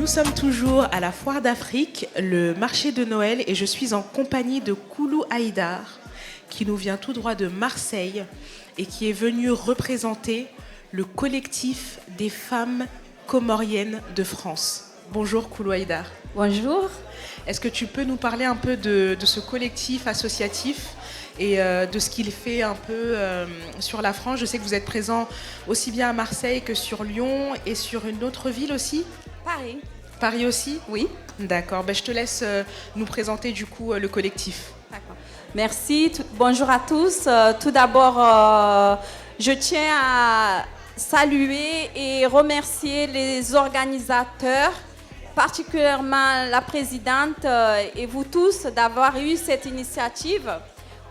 Nous sommes toujours à la Foire d'Afrique, le marché de Noël, et je suis en compagnie de Koulou Haïdar, qui nous vient tout droit de Marseille et qui est venu représenter le collectif des femmes comoriennes de France. Bonjour Koulou Haïdar. Bonjour. Est-ce que tu peux nous parler un peu de ce collectif associatif et de ce qu'il fait un peu sur la France? Je sais que vous êtes présent aussi bien à Marseille que sur Lyon et sur une autre ville aussi. Paris. Paris aussi? Oui. D'accord. Ben, je te laisse nous présenter du coup le collectif. D'accord. Merci. Bonjour à tous. Tout d'abord, je tiens à saluer et remercier les organisateurs, particulièrement la présidente et vous tous d'avoir eu cette initiative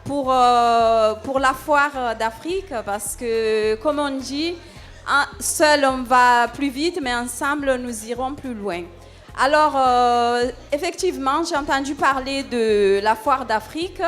pour la Foire d'Afrique, parce que, comme on dit, seul on va plus vite, mais ensemble nous irons plus loin. Alors, effectivement, j'ai entendu parler de la Foire d'Afrique.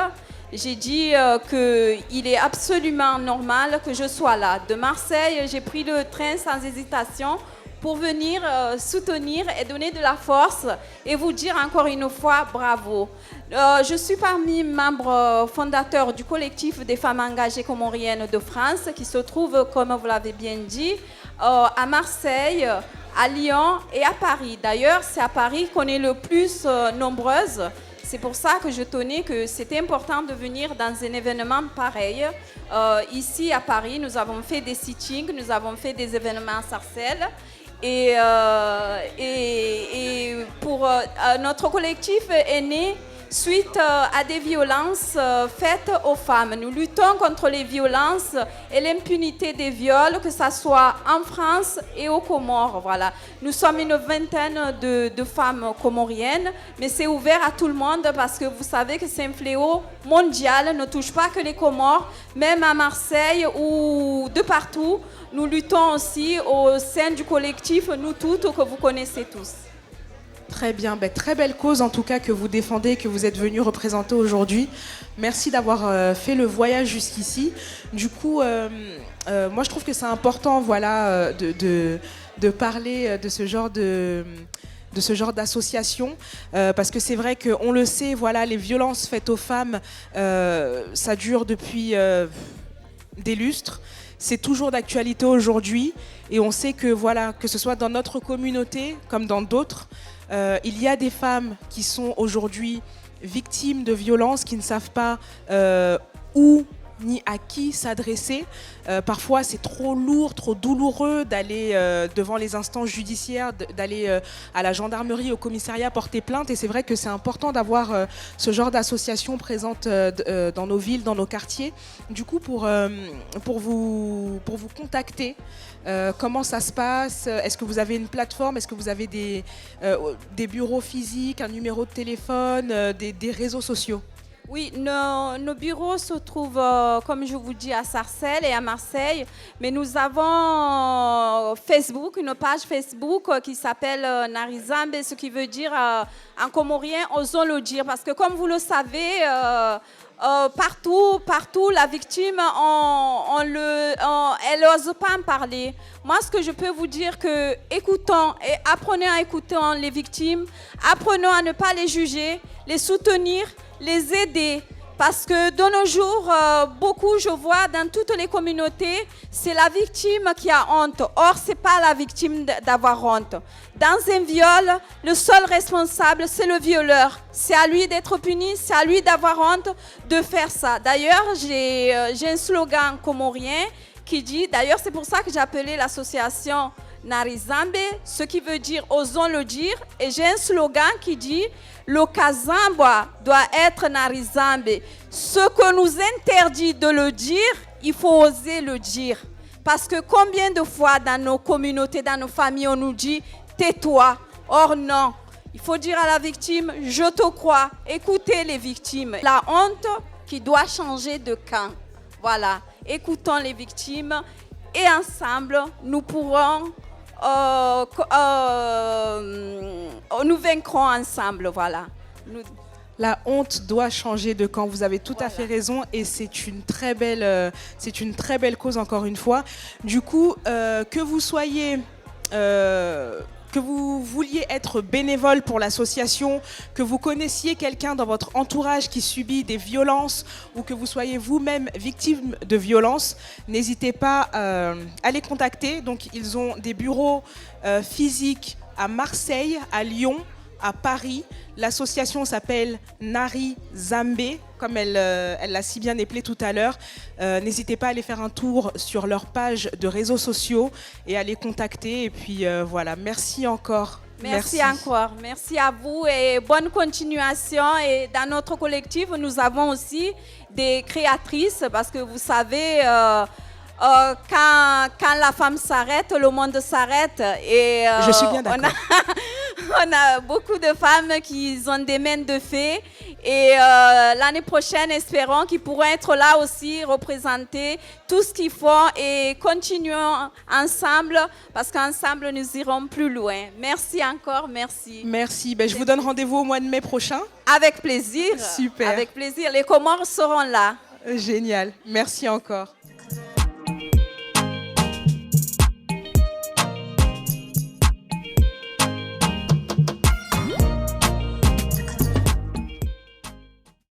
J'ai dit qu'il est absolument normal que je sois là. De Marseille, j'ai pris le train sans hésitation pour venir soutenir et donner de la force et vous dire encore une fois bravo. Je suis parmi les membres fondateurs du collectif des femmes engagées comoriennes de France qui se trouve, comme vous l'avez bien dit, à Marseille, à Lyon et à Paris. D'ailleurs, c'est à Paris qu'on est le plus nombreuses. C'est pour ça que je tenais que c'était important de venir dans un événement pareil. Ici à Paris, nous avons fait des sittings, nous avons fait des événements à Sarcelles. Et pour notre collectif est né suite à des violences faites aux femmes. Nous luttons contre les violences et l'impunité des viols, que ce soit en France et aux Comores. Voilà. Nous sommes une vingtaine de femmes comoriennes, mais c'est ouvert à tout le monde parce que vous savez que c'est un fléau mondial, ne touche pas que les Comores, même à Marseille ou de partout. Nous luttons aussi au sein du collectif Nous Toutes, que vous connaissez tous. Très bien, ben, très belle cause en tout cas que vous défendez et que vous êtes venu représenter aujourd'hui. Merci d'avoir fait le voyage jusqu'ici. Du coup, moi je trouve que c'est important voilà, de parler de ce genre d'association, parce que c'est vrai qu'on le sait, voilà, les violences faites aux femmes, ça dure depuis des lustres. C'est toujours d'actualité aujourd'hui et on sait que, voilà, que ce soit dans notre communauté comme dans d'autres, il y a des femmes qui sont aujourd'hui victimes de violences, qui ne savent pas où ni à qui s'adresser. Parfois, c'est trop lourd, trop douloureux d'aller devant les instances judiciaires, d'aller à la gendarmerie, au commissariat porter plainte. Et c'est vrai que c'est important d'avoir ce genre d'association présente dans nos villes, dans nos quartiers. Du coup, pour vous contacter, comment ça se passe? Est-ce que vous avez une plateforme? Est-ce que vous avez des bureaux physiques, un numéro de téléphone, des réseaux sociaux? Oui, nos bureaux se trouvent, comme je vous dis, à Sarcelles et à Marseille. Mais nous avons Facebook, une page Facebook qui s'appelle Narizambe, ce qui veut dire, en comorien, osons le dire. Parce que comme vous le savez, partout, la victime, elle n'ose pas en parler. Moi, ce que je peux vous dire, que écoutons et apprenez à écouter les victimes, apprenons à ne pas les juger, les soutenir, les aider. Parce que de nos jours, beaucoup, je vois dans toutes les communautés, c'est la victime qui a honte. Or, ce n'est pas la victime d'avoir honte. Dans un viol, le seul responsable, c'est le violeur. C'est à lui d'être puni, c'est à lui d'avoir honte de faire ça. D'ailleurs, j'ai un slogan comorien qui dit, d'ailleurs, c'est pour ça que j'ai appelé l'association Narizambe, ce qui veut dire osons le dire. Et j'ai un slogan qui dit le Kazamba doit être Narizambe. Ce que nous interdit de le dire, il faut oser le dire. Parce que combien de fois dans nos communautés, dans nos familles, on nous dit tais-toi. Or non, il faut dire à la victime je te crois. Écoutez les victimes. La honte qui doit changer de camp. Voilà, écoutons les victimes et ensemble nous pourrons nous vaincrons ensemble, voilà. La honte doit changer de camp. Vous avez tout à fait raison et c'est une très belle cause encore une fois. Du coup, que vous soyez que vous vouliez être bénévole pour l'association, que vous connaissiez quelqu'un dans votre entourage qui subit des violences ou que vous soyez vous-même victime de violences, n'hésitez pas à les contacter. Donc, ils ont des bureaux physiques à Marseille, à Lyon, à Paris. L'association s'appelle Nari Zambé, comme elle l'a si bien appelé tout à l'heure. N'hésitez pas à aller faire un tour sur leur page de réseaux sociaux et à les contacter. Et puis voilà, merci encore. Merci encore. Merci à vous et bonne continuation. Et dans notre collectif, nous avons aussi des créatrices parce que vous savez, quand la femme s'arrête, le monde s'arrête. Et je suis bien d'accord. On a beaucoup de femmes qui ont des mains de fée. Et l'année prochaine, espérons qu'ils pourront être là aussi, représenter tout ce qu'ils font et continuons ensemble parce qu'ensemble, nous irons plus loin. Merci encore, merci. Merci. Ben, je vous donne rendez-vous au mois de mai prochain. Avec plaisir. Super. Avec plaisir. Les Comores seront là. Génial. Merci encore.